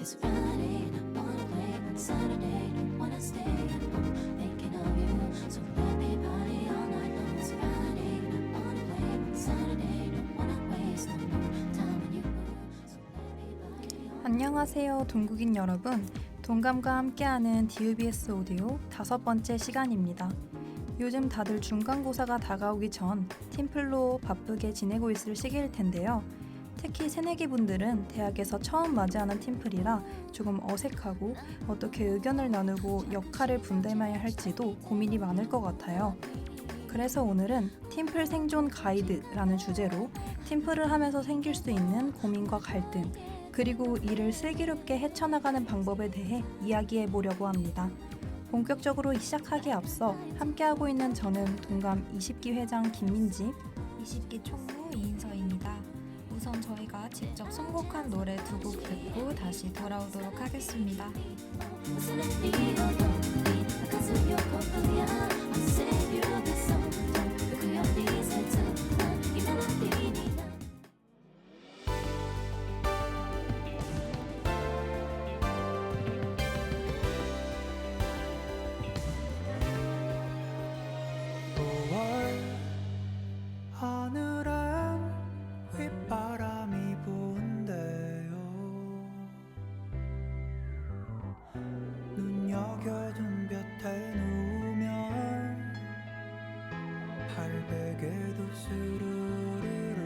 It's Friday, I wanna play on Saturday, don't wanna stay at home thinking of you. So let me party all night long. It's Friday, I wanna play on Saturday, don't wanna waste no more time with you. So let me party all night. 안녕하세요, 동국인 여러분. 동감과 함께하는 DUBS 오디오 5번째 시간입니다. 요즘 다들 중간고사가 다가오기 전 팀플로 바쁘게 지내고 있을 시기일 텐데요. 특히 새내기 분들은 대학에서 처음 맞이하는 팀플이라 조금 어색하고 어떻게 의견을 나누고 역할을 분담해야 할지도 고민이 많을 것 같아요. 그래서 오늘은 팀플 생존 가이드라는 주제로 팀플을 하면서 생길 수 있는 고민과 갈등, 그리고 이를 슬기롭게 헤쳐나가는 방법에 대해 이야기해 보려고 합니다. 본격적으로 시작하기에 앞서 함께하고 있는 저는 동감 20기 회장 김민지, 20기 총무 이인서입니다. 우선 저희가 직접 선곡한 노래 두 곡 듣고 다시 돌아오도록 하겠습니다. 무슨 일이어도 가슴이 욕구야 I'm savior of the soul 그 어디서 이 멜로디니 하늘엔 휘바람이 부는데요 눈여겨둔 볕에 누우면 발베개도 스르르르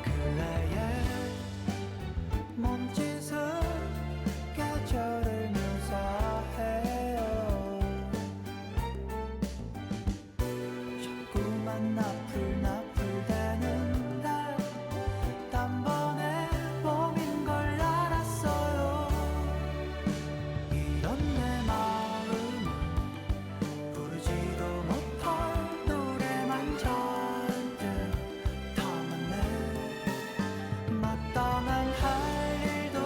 근래의 몸짓은 계절을 묘사해요 자꾸만 나풀나풀대는데 단번에 봄인 걸 알았어요 이런 내 마음은 부르지도 못할 노래만 잔뜩 담았네 마땅한 할 일도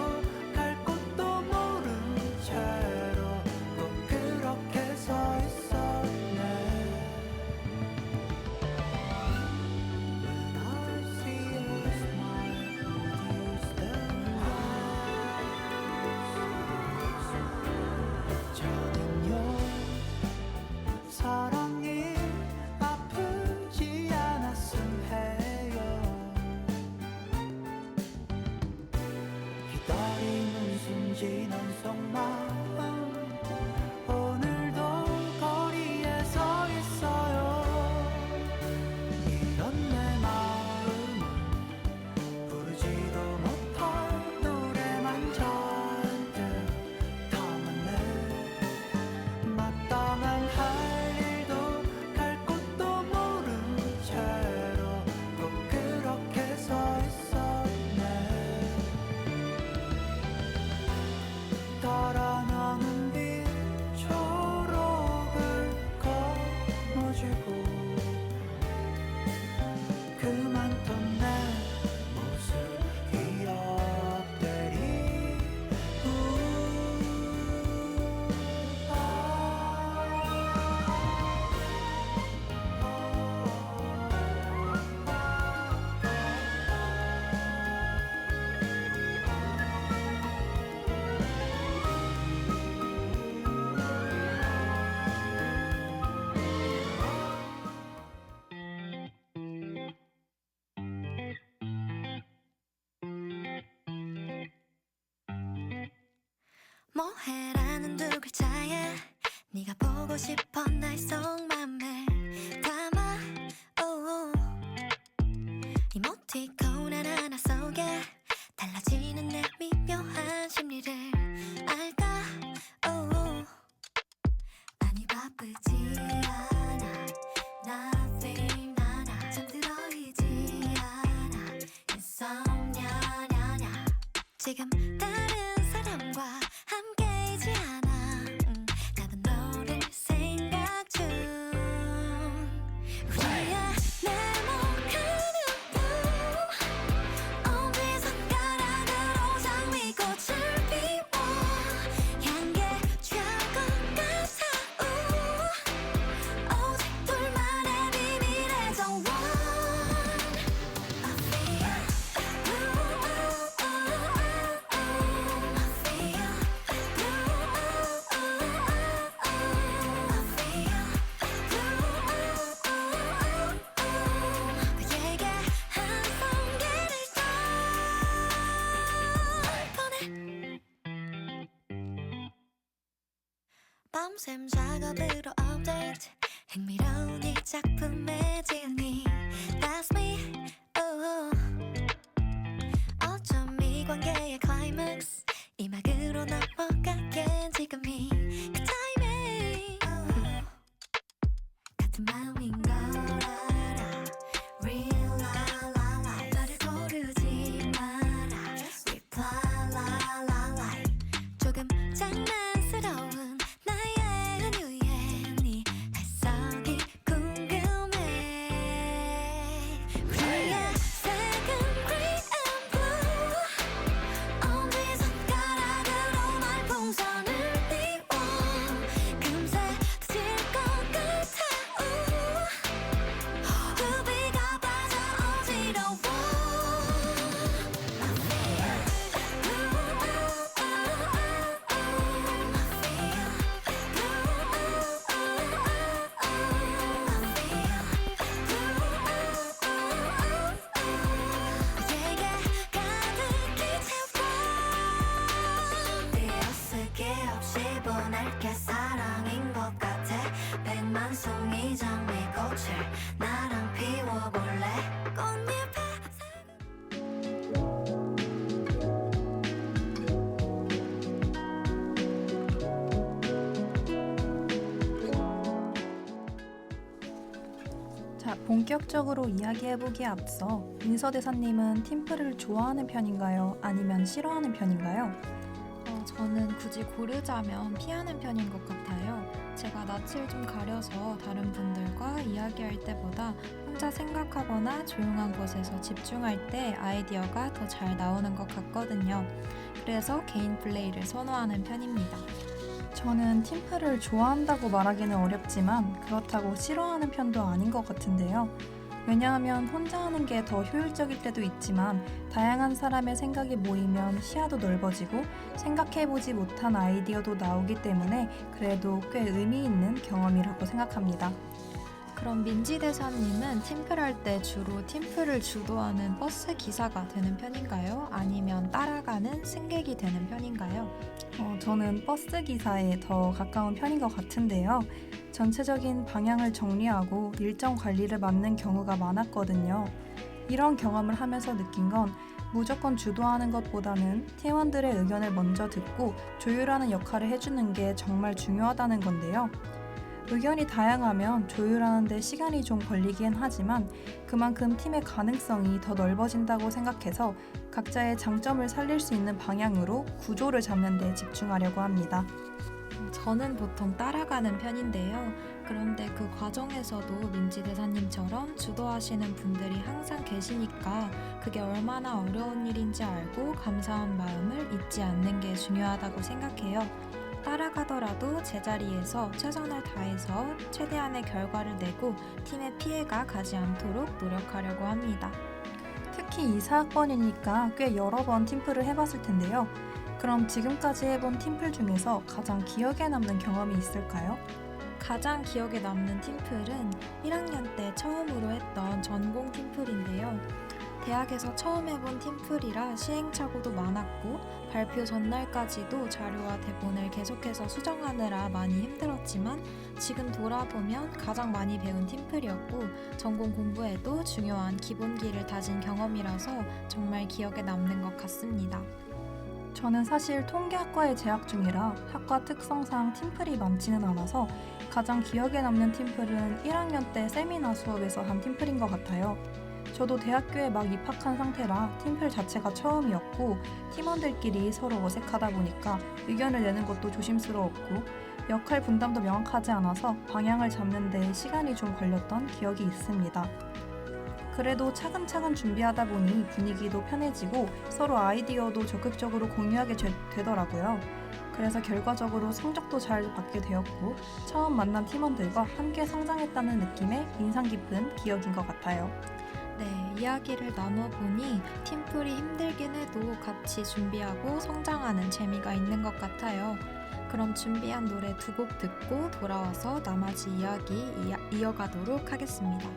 갈 곳도 모른 채로 꼭 그렇게 서 있었네 When I see your smile, tears then rise. 저는요 사랑이 아프지 않았음 해요 기다리는 순진한 속마음 오늘도 거리에 서 있어요 이런 내 마음은 부르지도 못할 노래만 잔뜩 담았네 마땅한 할 일도 갈 곳도 모른 채로 꼭 그렇게 서 있었네 달아나는 빛 초록을 거머쥐고 그만던 내 모습 기억들이 뭐해라는 두 글자에 네가 보고 싶어 날 속맘을 담아 oh. 이모티콘 하나하나 속에 달라지는 내 미묘한 심리를 알까 oh. 아니 바쁘지 않아 Nothing 나나 잠들어 있지 않아 Insomnia 냐냐 지금 다른 사람과 함께이지 않아 나도 너를 생각 중 우리의 네모칸 눈 엄지손가락으로 장미꽃을 피워 향기에 취할 것 같아 오직 둘만의 비밀의 정원 I feel 밤샘 작업으로 업데이트 흥미로운 이 작품의 진이 That's me oh. 어쩜 이 관계의 클라이맥스 이 막으로 넘어가게 지금이 그 타이밍 같은 마음인 걸 알아 Real la la la 너를 고르지 마라 Reply la la la 조금 장난스러운 나의 은유에 네 해석이 궁금해 우리의 색은 green and blue 엄지 손가락으로 날 풍선을 띄워 금세 터질 것 같아 루비가 빠져 어지러워 없이 보낼게 사랑인 것 같아 100만 송이 장미꽃을 나랑 피워볼래 꽃잎에 자, 본격적으로 이야기해보기에 앞서 민서 대사님은 팀플을 좋아하는 편인가요? 아니면 싫어하는 편인가요? 저는 굳이 고르자면 피하는 편인 것 같아요. 제가 낯을 좀 가려서 다른 분들과 이야기할 때보다 혼자 생각하거나 조용한 곳에서 집중할 때 아이디어가 더 잘 나오는 것 같거든요. 그래서 개인 플레이를 선호하는 편입니다. 저는 팀플을 좋아한다고 말하기는 어렵지만 그렇다고 싫어하는 편도 아닌 것 같은데요. 왜냐하면 혼자 하는 게 더 효율적일 때도 있지만 다양한 사람의 생각이 모이면 시야도 넓어지고 생각해보지 못한 아이디어도 나오기 때문에 그래도 꽤 의미 있는 경험이라고 생각합니다. 그럼 민지 대사님은 팀플할 때 주로 팀플을 주도하는 버스 기사가 되는 편인가요? 아니면 따라가는 승객이 되는 편인가요? 저는 버스 기사에 더 가까운 편인 것 같은데요. 전체적인 방향을 정리하고 일정 관리를 맡는 경우가 많았거든요. 이런 경험을 하면서 느낀 건 무조건 주도하는 것보다는 팀원들의 의견을 먼저 듣고 조율하는 역할을 해주는 게 정말 중요하다는 건데요. 의견이 다양하면 조율하는 데 시간이 좀 걸리긴 하지만 그만큼 팀의 가능성이 더 넓어진다고 생각해서 각자의 장점을 살릴 수 있는 방향으로 구조를 잡는 데 집중하려고 합니다. 저는 보통 따라가는 편인데요. 그런데 그 과정에서도 민지 대사님처럼 주도하시는 분들이 항상 계시니까 그게 얼마나 어려운 일인지 알고 감사한 마음을 잊지 않는 게 중요하다고 생각해요. 따라가더라도 제자리에서 최선을 다해서 최대한의 결과를 내고 팀에 피해가 가지 않도록 노력하려고 합니다. 특히 이사학번이니까 꽤 여러 번 팀플을 해봤을 텐데요. 그럼 지금까지 해본 팀플 중에서 가장 기억에 남는 경험이 있을까요? 가장 기억에 남는 팀플은 1학년 때 처음으로 했던 전공 팀플인데요. 대학에서 처음 해본 팀플이라 시행착오도 많았고 발표 전날까지도 자료와 대본을 계속해서 수정하느라 많이 힘들었지만 지금 돌아보면 가장 많이 배운 팀플이었고 전공 공부에도 중요한 기본기를 다진 경험이라서 정말 기억에 남는 것 같습니다. 저는 사실 통계학과에 재학 중이라 학과 특성상 팀플이 많지는 않아서 가장 기억에 남는 팀플은 1학년 때 세미나 수업에서 한 팀플인 것 같아요. 저도 대학교에 막 입학한 상태라 팀플 자체가 처음이었고 팀원들끼리 서로 어색하다 보니까 의견을 내는 것도 조심스러웠고 역할 분담도 명확하지 않아서 방향을 잡는 데 시간이 좀 걸렸던 기억이 있습니다. 그래도 차근차근 준비하다 보니 분위기도 편해지고 서로 아이디어도 적극적으로 공유하게 되더라고요. 그래서 결과적으로 성적도 잘 받게 되었고 처음 만난 팀원들과 함께 성장했다는 느낌의 인상 깊은 기억인 것 같아요. 네, 이야기를 나눠보니 팀플이 힘들긴 해도 같이 준비하고 성장하는 재미가 있는 것 같아요. 그럼 준비한 노래 2곡 듣고 돌아와서 나머지 이야기 이어가도록 하겠습니다.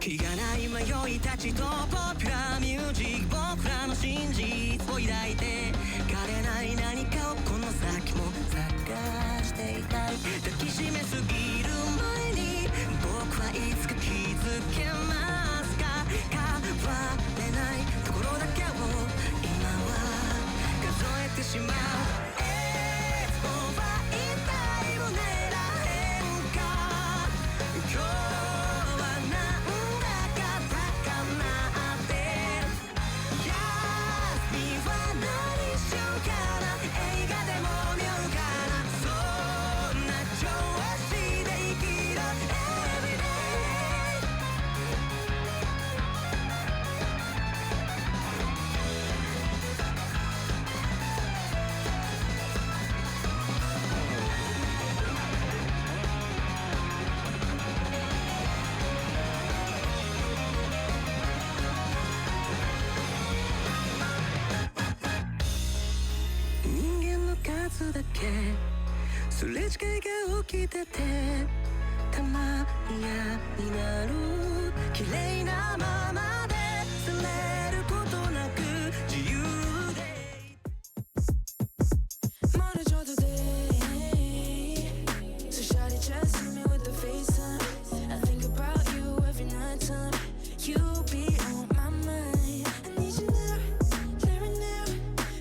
気がない迷いたちとポピュラーミュージック僕らの真実を抱いて枯れない何かをこの先も探していたい抱きしめすぎる前に僕はいつか気づけますか変われないところだけを今は数えてしまうオーバーインタイム狙えんか今日はなんだか高鳴って休みは何しようかな映画でも見ようかなそんな調子で生きろ Everyday 人間の数だけすれ違いが起きててたまやになる綺麗なままでされることなく自由でMight as well today. So shawty just hit me with the FaceTime. I think about you every night time. You be on my mind. I need you now, right now.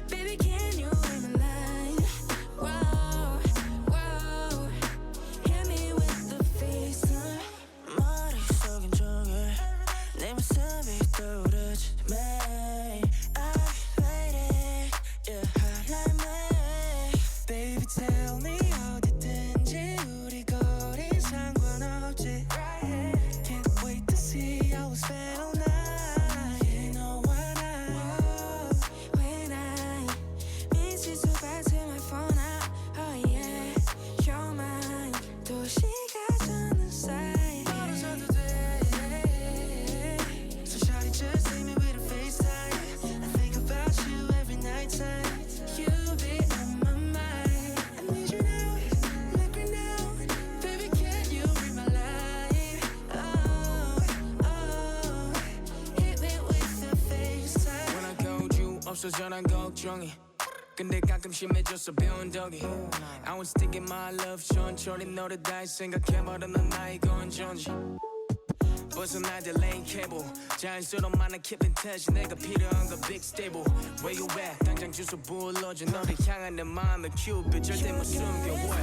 Baby, can you read my line? Wow, wow. Hit me with the FaceTime. 머릿속엔 종일 내 모습이 떠오르지 I'm waiting, yeah, highlight me. Baby, tell me 어디든지 우리 거리 상관없지. Can't wait to see how we spend all night. You know what when I miss you so bad, turn my phone out. Oh yeah, you're mine. 도시가 젖는 사이. 멀어져도 돼. So shawty just hit me with a FaceTime. I think about you every night time. You be on my mind. I need you now, like right now. Baby, can you read my line? Oh, oh. Hit me with the FaceTime. When I called you 없어져 난 걱정이 근데 가끔 심해져서 변덕이 I was thinking my love 천천히 너를 다시 생각해버려 넌 나의 건전지 벗어날 때 레인 케이블 자연스러운만한 keep in touch 내가 필요한 건 big stable Where you at 당장 주소 불러줘 너를 향한 내 마음의 큐브 절대 못 숨겨 what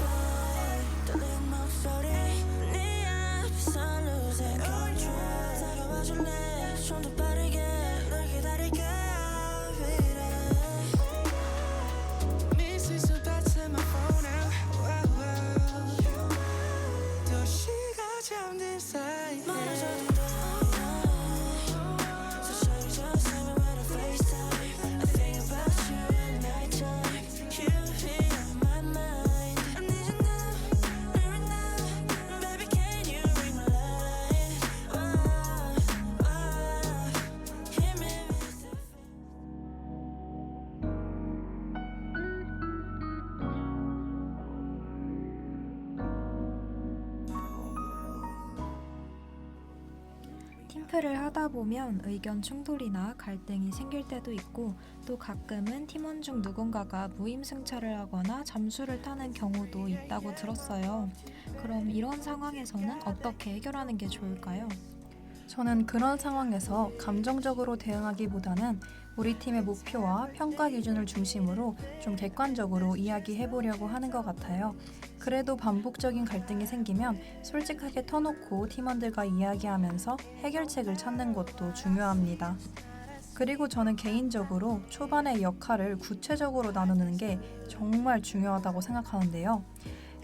떨리는 목소리 네 앞에서 losing control 다가와줄래 좀 더 빠르게 널 기다릴게 Miss you so bad turn my phone out wow, wow. 도시가 잠든 사이 멀어져도 돼 So shawty just hit me with a FaceTime I think about you every night time You be on my mind I need you now, right now Baby, can you read my line? Oh, oh. Hit me with the 팀플을 하다 보면 의견 충돌이나 갈등이 생길 때도 있고 또 가끔은 팀원 중 누군가가 무임승차를 하거나 잠수를 타는 경우도 있다고 들었어요. 그럼 이런 상황에서는 어떻게 해결하는 게 좋을까요? 저는 그런 상황에서 감정적으로 대응하기보다는 우리 팀의 목표와 평가 기준을 중심으로 좀 객관적으로 이야기해 보려고 하는 것 같아요. 그래도 반복적인 갈등이 생기면 솔직하게 터놓고 팀원들과 이야기하면서 해결책을 찾는 것도 중요합니다. 그리고 저는 개인적으로 초반에 역할을 구체적으로 나누는 게 정말 중요하다고 생각하는데요.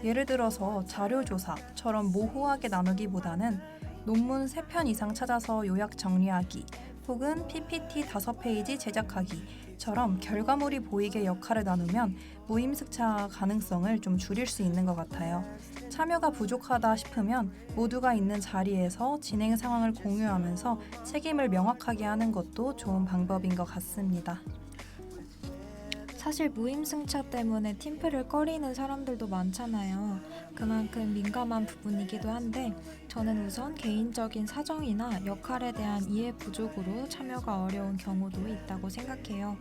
예를 들어서 자료조사처럼 모호하게 나누기보다는 논문 3편 이상 찾아서 요약 정리하기 혹은 PPT 5페이지 제작하기처럼 결과물이 보이게 역할을 나누면 무임승차 가능성을 좀 줄일 수 있는 것 같아요. 참여가 부족하다 싶으면 모두가 있는 자리에서 진행 상황을 공유하면서 책임을 명확하게 하는 것도 좋은 방법인 것 같습니다. 사실 무임승차 때문에 팀플을 꺼리는 사람들도 많잖아요. 그만큼 민감한 부분이기도 한데 저는 우선 개인적인 사정이나 역할에 대한 이해 부족으로 참여가 어려운 경우도 있다고 생각해요.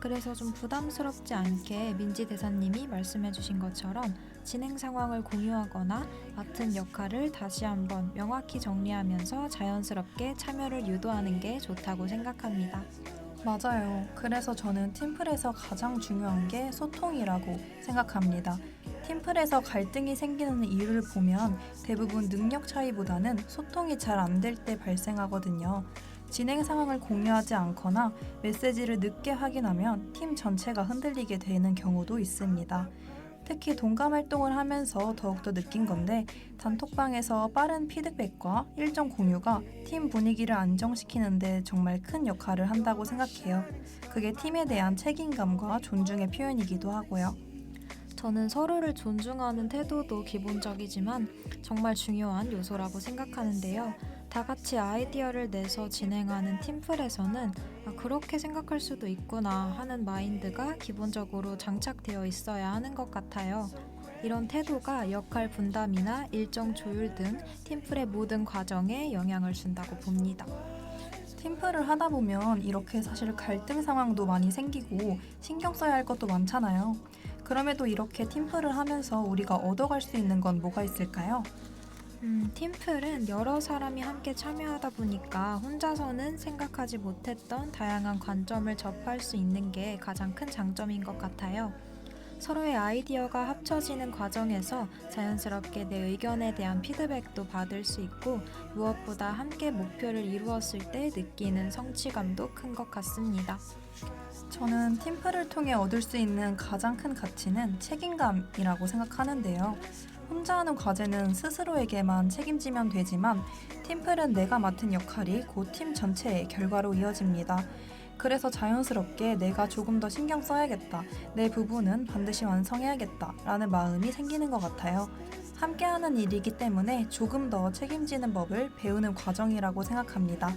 그래서 좀 부담스럽지 않게 민지 대사님이 말씀해주신 것처럼 진행 상황을 공유하거나 맡은 역할을 다시 한번 명확히 정리하면서 자연스럽게 참여를 유도하는 게 좋다고 생각합니다. 맞아요. 그래서 저는 팀플에서 가장 중요한 게 소통이라고 생각합니다. 팀플에서 갈등이 생기는 이유를 보면 대부분 능력 차이보다는 소통이 잘 안 될 때 발생하거든요. 진행 상황을 공유하지 않거나 메시지를 늦게 확인하면 팀 전체가 흔들리게 되는 경우도 있습니다. 특히 동감 활동을 하면서 더욱더 느낀 건데 단톡방에서 빠른 피드백과 일정 공유가 팀 분위기를 안정시키는데 정말 큰 역할을 한다고 생각해요. 그게 팀에 대한 책임감과 존중의 표현이기도 하고요. 저는 서로를 존중하는 태도도 기본적이지만 정말 중요한 요소라고 생각하는데요. 다 같이 아이디어를 내서 진행하는 팀플에서는 그렇게 생각할 수도 있구나 하는 마인드가 기본적으로 장착되어 있어야 하는 것 같아요. 이런 태도가 역할 분담이나 일정 조율 등 팀플의 모든 과정에 영향을 준다고 봅니다. 팀플을 하다 보면 이렇게 사실 갈등 상황도 많이 생기고 신경 써야 할 것도 많잖아요. 그럼에도 이렇게 팀플을 하면서 우리가 얻어갈 수 있는 건 뭐가 있을까요? 팀플은 여러 사람이 함께 참여하다 보니까 혼자서는 생각하지 못했던 다양한 관점을 접할 수 있는 게 가장 큰 장점인 것 같아요. 서로의 아이디어가 합쳐지는 과정에서 자연스럽게 내 의견에 대한 피드백도 받을 수 있고 무엇보다 함께 목표를 이루었을 때 느끼는 성취감도 큰 것 같습니다. 저는 팀플을 통해 얻을 수 있는 가장 큰 가치는 책임감이라고 생각하는데요. 혼자 하는 과제는 스스로에게만 책임지면 되지만 팀플은 내가 맡은 역할이 곧 팀 전체의 결과로 이어집니다. 그래서 자연스럽게 내가 조금 더 신경 써야겠다, 내 부분은 반드시 완성해야겠다 라는 마음이 생기는 것 같아요. 함께하는 일이기 때문에 조금 더 책임지는 법을 배우는 과정이라고 생각합니다.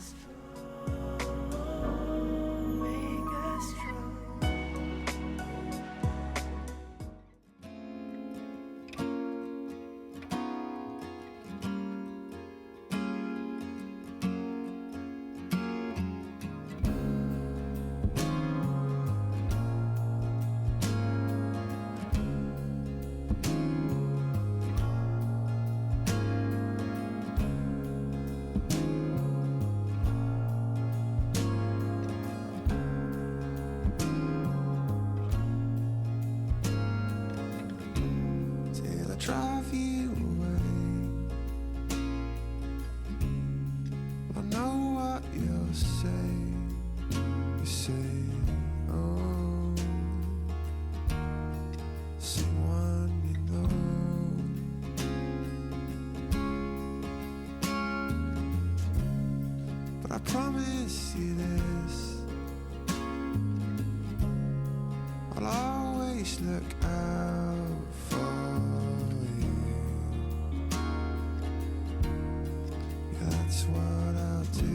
Till I drive you away. I know what you'll say. You say, oh, someone you know. But I promise you this, I'll always look out for you. Yeah, that's what I'll do.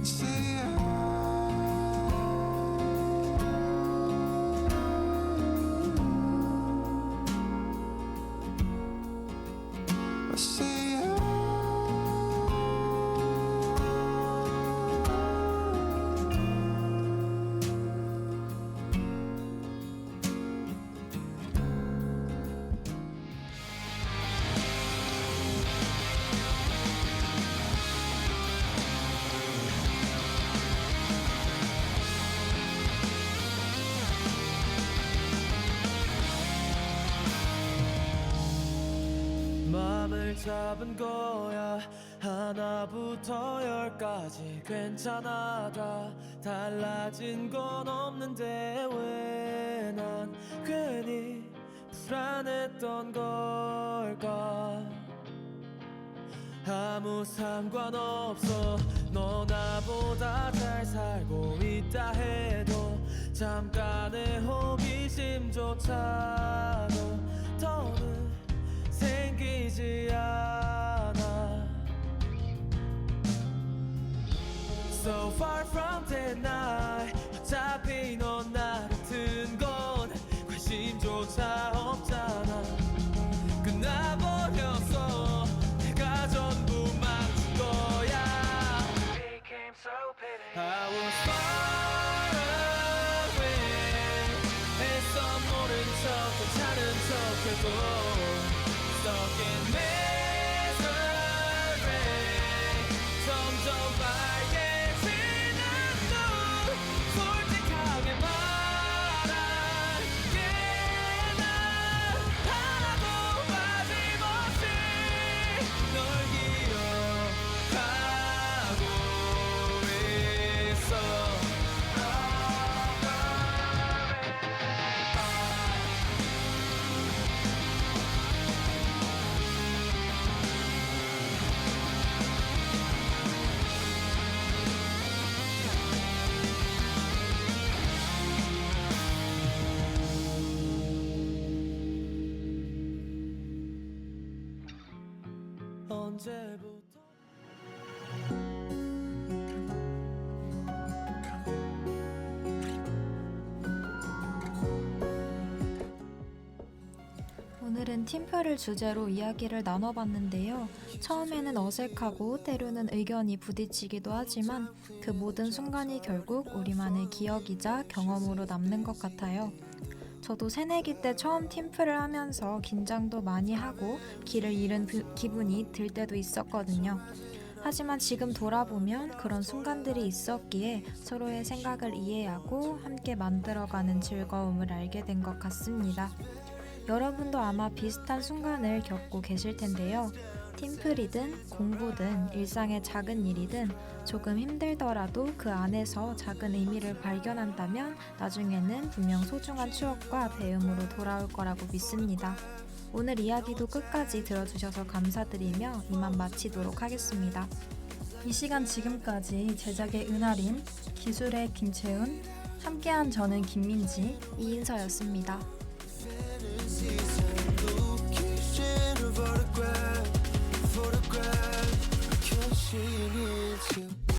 Say I say 맘을 잡은 거야 하나부터 열까지 괜찮아 다 달라진 건 없는데 왜 난 괜히 불안했던 걸까 아무 상관없어 너 나보다 잘 살고 있다 해도 잠깐의 호기심조차도 더는 생기지 않아 So far from denial I was far away 애써 모른 척 괜찮은 척해도 Stuck in misery 점점 빨개지는 눈 솔직하게 말할게 난 하나도 빠짐없이 널 기억하고 있어 언제부터 오늘은 팀플을 주제로 이야기를 나눠봤는데요. 처음에는 어색하고 때로는 의견이 부딪히기도 하지만 그 모든 순간이 결국 우리만의 기억이자 경험으로 남는 것 같아요. 저도 새내기 때 처음 팀플을 하면서 긴장도 많이 하고 길을 잃은 기분이 들 때도 있었거든요. 하지만 지금 돌아보면 그런 순간들이 있었기에 서로의 생각을 이해하고 함께 만들어가는 즐거움을 알게 된 것 같습니다. 여러분도 아마 비슷한 순간을 겪고 계실 텐데요. 팀플이든 공부든 일상의 작은 일이든 조금 힘들더라도 그 안에서 작은 의미를 발견한다면 나중에는 분명 소중한 추억과 배움으로 돌아올 거라고 믿습니다. 오늘 이야기도 끝까지 들어주셔서 감사드리며 이만 마치도록 하겠습니다. 이 시간 지금까지 제작의 은하린, 기술의 김채훈, 함께한 저는 김민지, 이인서였습니다. better